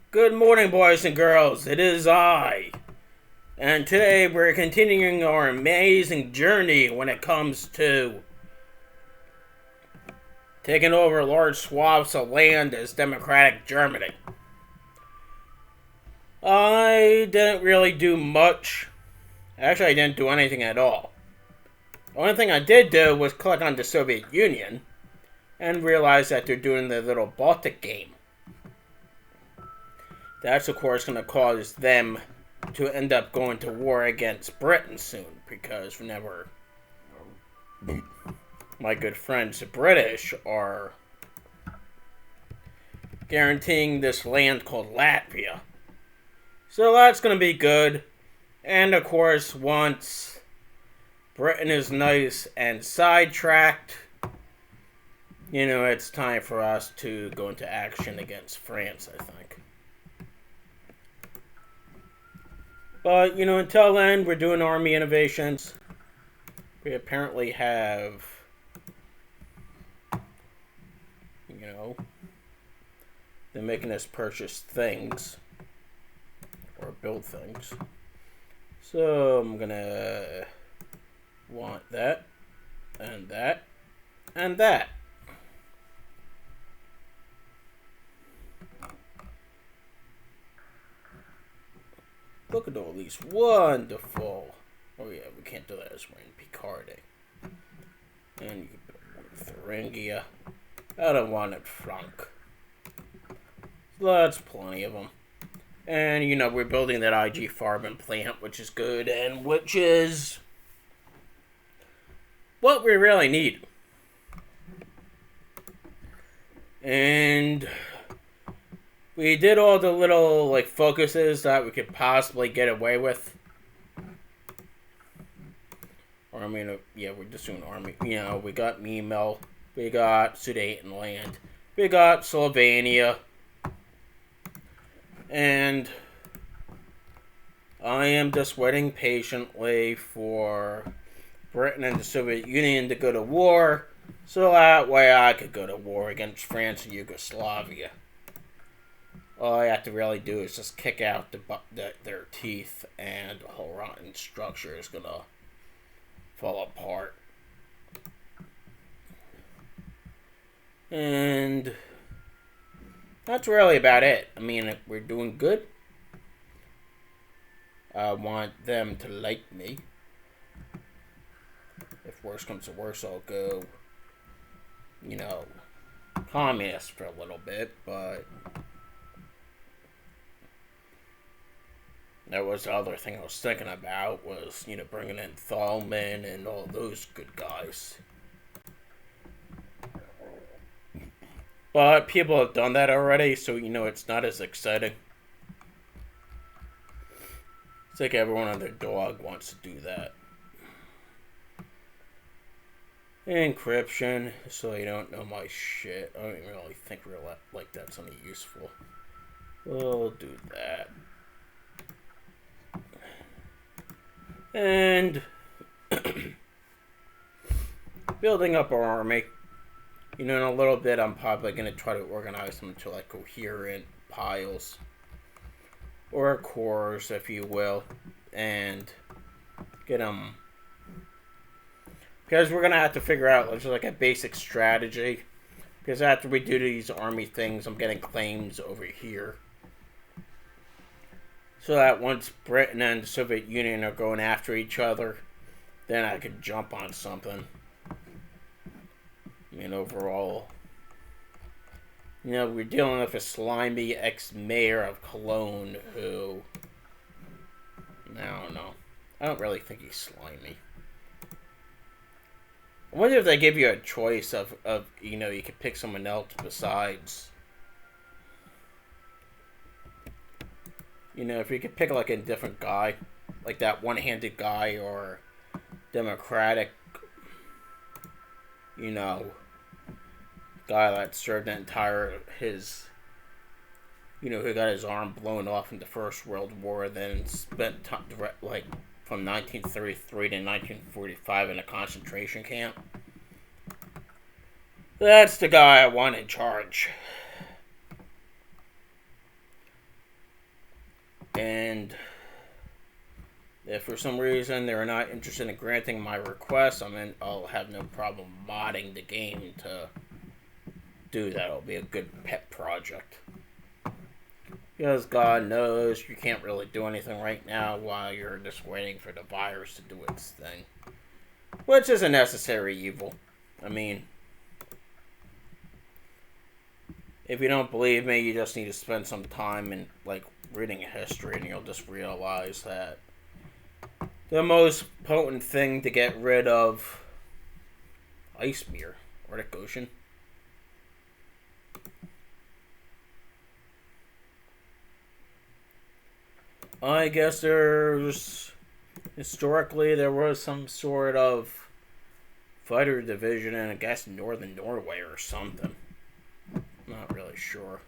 Good morning, boys and girls. It is I. And today we're continuing our amazing journey when it comes to taking over large swaths of land as democratic Germany. I didn't really do much. Actually, I didn't do anything at all. The only thing I did do was click on the Soviet Union and realize that they're doing the little Baltic game. That's, of course, going to cause them to end up going to war against Britain soon, because whenever my good friends the British are guaranteeing this land called Latvia. So that's going to be good. And, of course, once Britain is nice and sidetracked, it's time for us to go into action against France, I think. But, until then, we're doing army innovations. We apparently have, they're making us purchase things. Or build things. So, I'm gonna want that. And that. And that. Look at all these wonderful. Oh yeah, we can't do that as we're in Picardy. And you can put Thuringia. I don't want it Frank. That's plenty of them. And we're building that IG Farben plant, which is good, and which is what we really need. And we did all the little, focuses that we could possibly get away with. Or, we're just doing army. We got Memel. We got Sudetenland. We got Slovenia. And I am just waiting patiently for Britain and the Soviet Union to go to war, so that way I could go to war against France and Yugoslavia. All I have to really do is just kick out their teeth, and the whole rotten structure is gonna fall apart. And that's really about it. We're doing good. I want them to like me. If worse comes to worse, I'll go, communist for a little bit, but that was the other thing I was thinking about was, bringing in Thalman and all those good guys. But people have done that already, so, it's not as exciting. It's like everyone and their dog wants to do that. Encryption, so you don't know my shit. I don't really think that's any useful. We'll do that. And building up our army. In a little bit, I'm probably going to try to organize them into coherent piles. Or cores, if you will. And get them. Because we're going to have to figure out just a basic strategy. Because after we do these army things, I'm getting claims over here. So that once Britain and the Soviet Union are going after each other, then I could jump on something. Overall, we're dealing with a slimy ex-mayor of Cologne who, I don't know. I don't really think he's slimy. I wonder if they give you a choice of you could pick someone else besides. If you could pick a different guy, like that one-handed guy or democratic, guy that served his who got his arm blown off in the First World War, then spent from 1933 to 1945 in a concentration camp. That's the guy I want in charge. And if for some reason they're not interested in granting my request, I'll have no problem modding the game to do that. It'll be a good pet project. Because God knows you can't really do anything right now while you're just waiting for the virus to do its thing. Which is a necessary evil. I mean, if you don't believe me, you just need to spend some time in, like, reading history and you'll just realize that the most potent thing to get rid of ice mirror, Arctic Ocean. I guess historically there was some sort of fighter division in, I guess, northern Norway or something. Not really sure.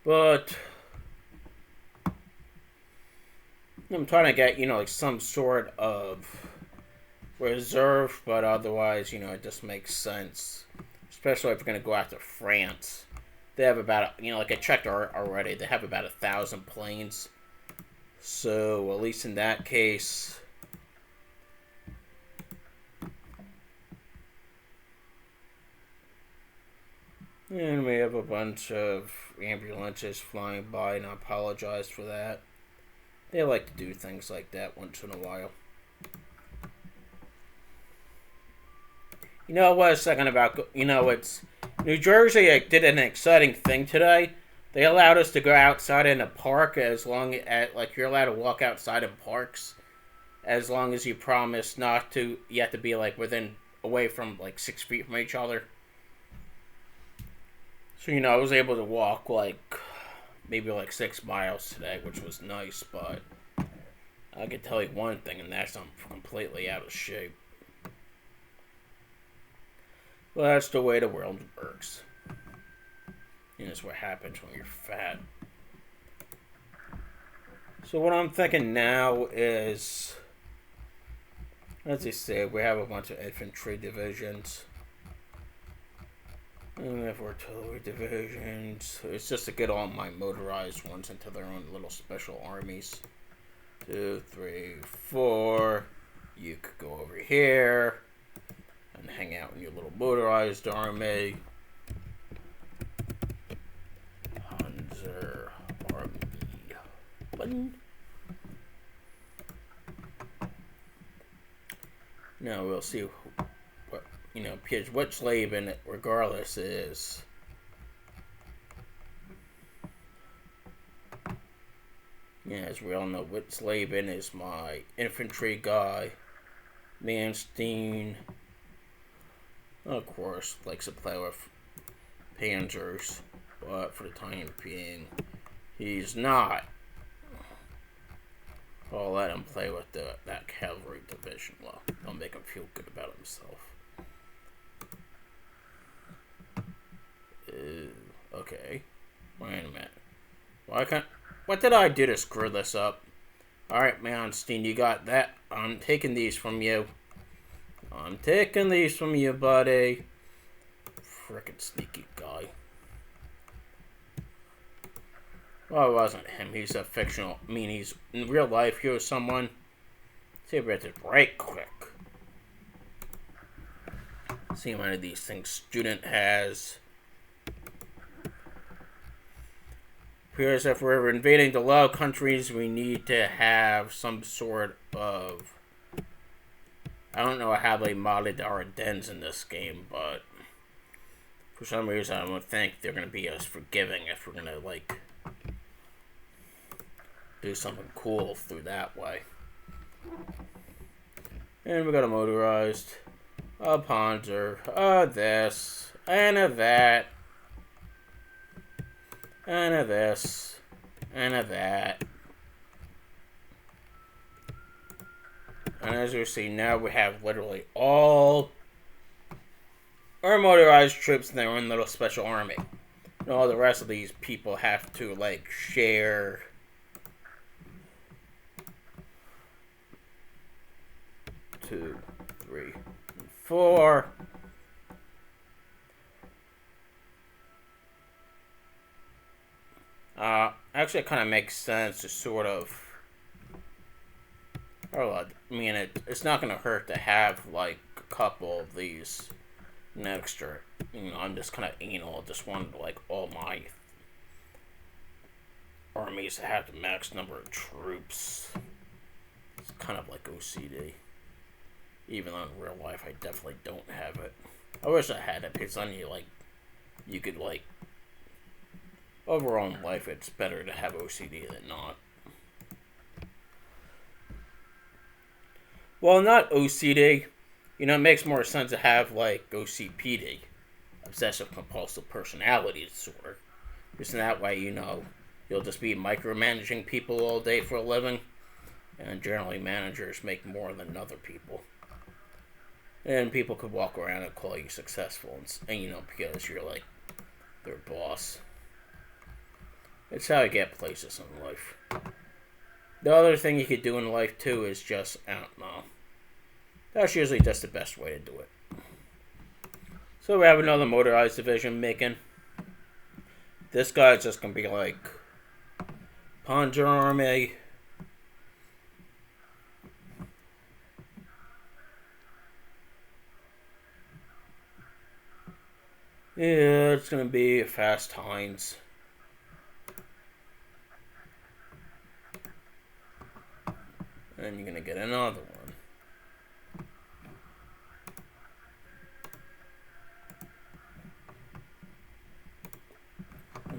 But I'm trying to get, like some sort of reserve, but otherwise, it just makes sense. Especially if you're going to go after France. They have about, like I checked already, they have about 1,000 planes. So, at least in that case, and we have a bunch of ambulances flying by, and I apologize for that. They like to do things like that once in a while. What I was saying about, it's New Jersey did an exciting thing today. They allowed us to go outside in a park as long as, you're allowed to walk outside in parks as long as you promise not to, you have to be, away from, 6 feet from each other. So, I was able to walk, maybe 6 miles today, which was nice, but I can tell you one thing, and that's I'm completely out of shape. Well, that's the way the world works. And it's what happens when you're fat. So what I'm thinking now is, as I said, we have a bunch of infantry divisions. And we have artillery divisions. It's just to get all my motorized ones into their own little special armies. 2, 3, 4. You could go over here and hang out in your little motorized army. Panzer Army. Button. Now we'll see what, because Witzleben, regardless, is as we all know, Witzleben is my infantry guy. Manstein, of course, likes to play with panzers, but for the time being, he's not. I'll let him play with that cavalry division. Well, I'll make him feel good about himself. Okay. Wait a minute. What did I do to screw this up? Alright, Manstein, you got that. I'm taking these from you. I'm taking these from you, buddy. Frickin' sneaky guy. Well, it wasn't him. He's a fictional. He's in real life. He was someone. See if it's right quick. See how many of these things student has. Because if we're invading the Low Countries, we need to have some sort of... I don't know how they modded our dens in this game, but for some reason I don't think they're going to be as forgiving if we're going to, do something cool through that way. And we got a motorized, a Panzer, a this, and a that, and a this, and a that. And as you see, now we have literally all our motorized troops in their own little special army. And all the rest of these people have to, share... 2, 3, 4. actually it kind of makes sense to sort of. Or, I mean, it's not going to hurt to have like a couple of these next to. I'm just kind of anal. I just wanted like all my armies to have the max number of troops. It's kind of like OCD. Even though in real life I definitely don't have it. I wish I had it because then you could overall in life it's better to have OCD than not. Well, not OCD. It makes more sense to have like OCPD, obsessive compulsive personality disorder. Because in that way, you'll just be micromanaging people all day for a living. And generally managers make more than other people. And people could walk around and call you successful, and because you're like their boss. It's how you get places in life. The other thing you could do in life too is just, I don't know. That's usually just the best way to do it. So we have another motorized division making. This guy's just gonna be like Panzer Army. Yeah, it's gonna be a fast Heinz. And you're gonna get another one.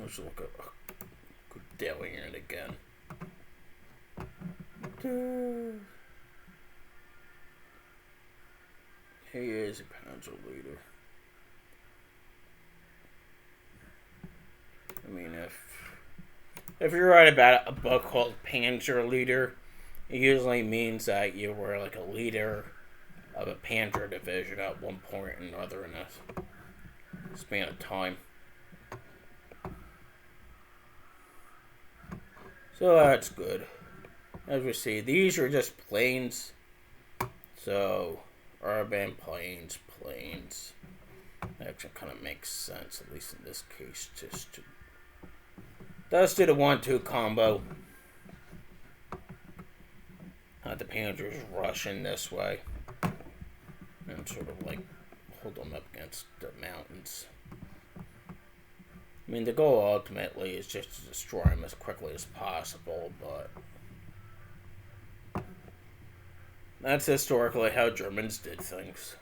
Let's look at Gudelian again. He is a Panzer leader. I mean, if you're right about a book called Panzer Leader, it usually means that you were like a leader of a Panzer division at one point or another in a span of time. So that's good. As we see, these are just planes. So, urban planes. That actually kind of makes sense, at least in this case, just to. Let's do the 1-2 combo. The Panzers rushing this way. And sort of like hold them up against the mountains. I mean, the goal ultimately is just to destroy them as quickly as possible, but that's historically how Germans did things.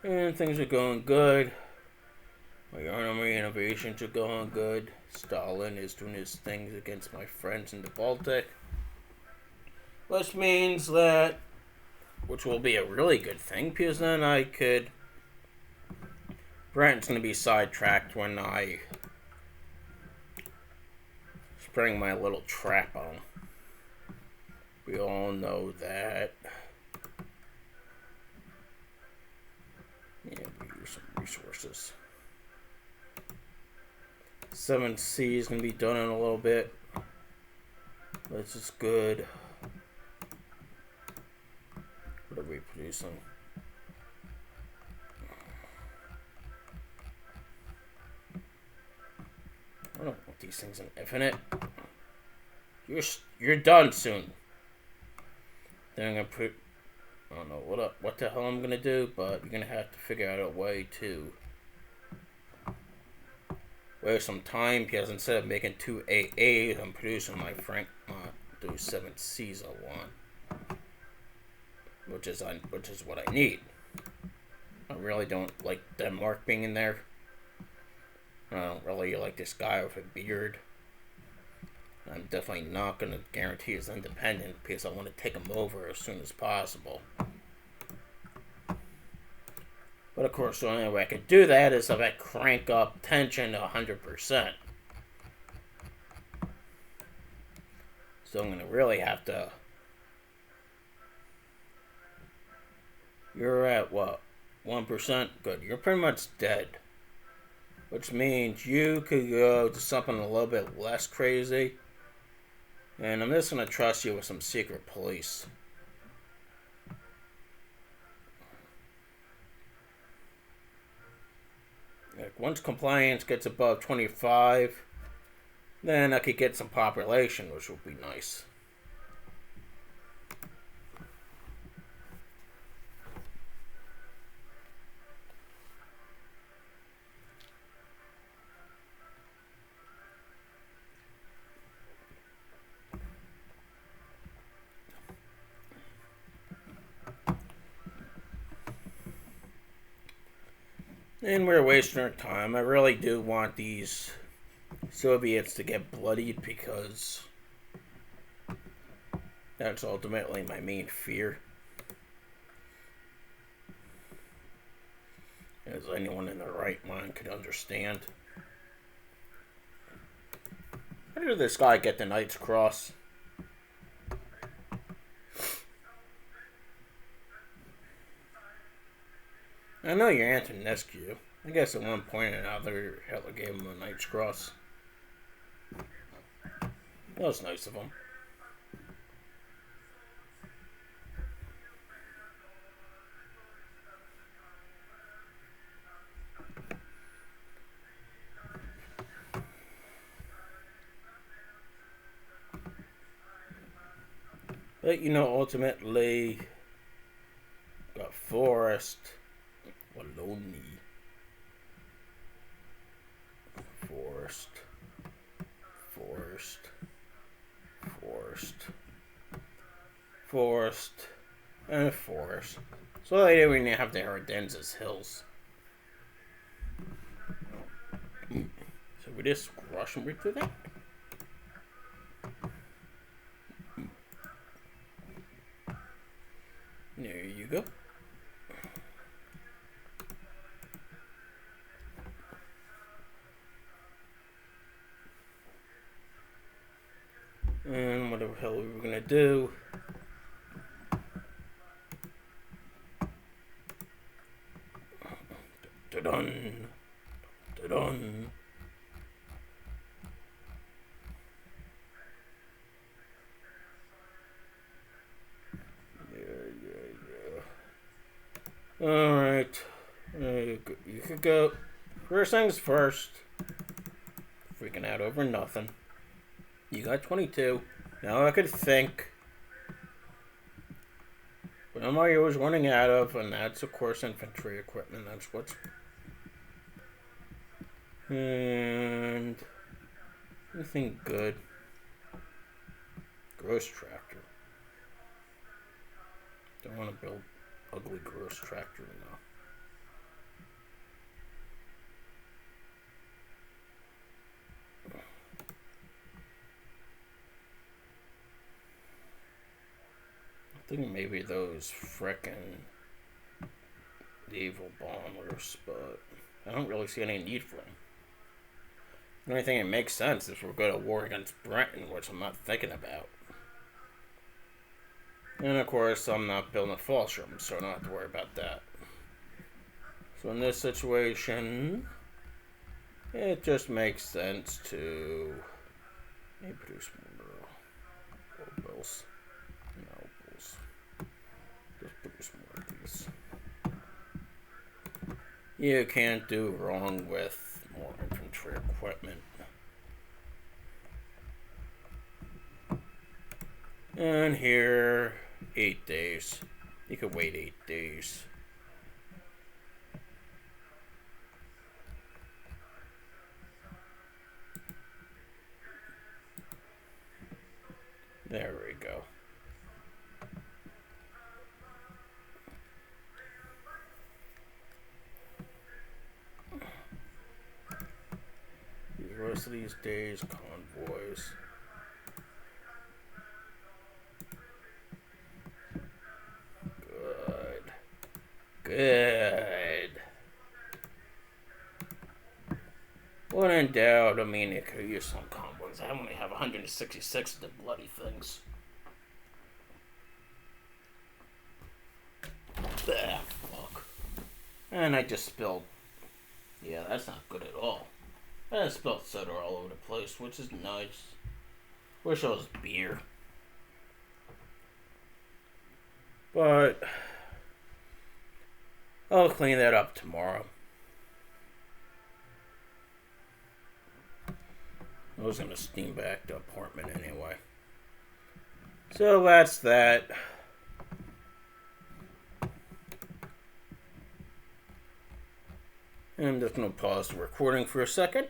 And things are going good. My army innovations are going good. Stalin is doing his things against my friends in the Baltic. Which means that, which will be a really good thing, because then I could. Britain's going to be sidetracked when I spring my little trap on him. We all know that. Yeah, we use some resources. 7C is going to be done in a little bit. This is good. What are we producing? I don't want these things infinite. You're done soon. Then I'm gonna put. I don't know what the hell I'm gonna do, but you're gonna have to figure out a way to waste some time, because instead of making 2 AAs, I'm producing my Frank those 7 Cs I want, which is what I need. I really don't like Denmark being in there. I don't really like this guy with a beard. I'm definitely not going to guarantee his independence, because I want to take him over as soon as possible. But of course, the only way I could do that is if I crank up tension to 100%. So I'm going to really have to. You're at what? 1%? Good. You're pretty much dead. Which means you could go to something a little bit less crazy. And I'm just going to trust you with some secret police. once compliance gets above 25, then I could get some population, which would be nice. And we're wasting our time. I really do want these Soviets to get bloodied because that's ultimately my main fear. As anyone in their right mind could understand. How did this guy get the Knight's Cross? I know you're Antonescu. I guess at one point or another, Hitler gave him a Knight's Cross. That was nice of him. But, ultimately, got Forest, Wallonie, Forest, and Forest. So they didn't even have the Ardennes Hills. So we just rush them right through that? There you go. And what the hell are we gonna do? Da-dun. Da-dun. Alright. You could go. First things first. Freaking out over nothing. You got 22. Now I could think. What am I always running out of? And that's, of course, infantry equipment. That's what's. And. Anything good? Gross tractor. Don't want to build ugly gross tractor now. I think maybe those frickin' naval bombers, but I don't really see any need for them. The only thing that makes sense is we're going to war against Britain, which I'm not thinking about. And of course, I'm not building a Fallschirm, so I don't have to worry about that. So in this situation, it just makes sense to maybe produce more bills. No bills. Just produce more of these. You can't do wrong with more infantry equipment. And here, 8 days. You could wait 8 days. There we go. The rest of these days, convoys. Good. When in doubt, I mean, it could use some convoys. I only have 166 of the bloody things. Ah, fuck. And I just spilled. Yeah, that's not good at all. I just spilled soda all over the place, which is nice. Wish it was beer. But I'll clean that up tomorrow. I was going to steam back the apartment anyway. So that's that. And I'm just going to pause the recording for a second.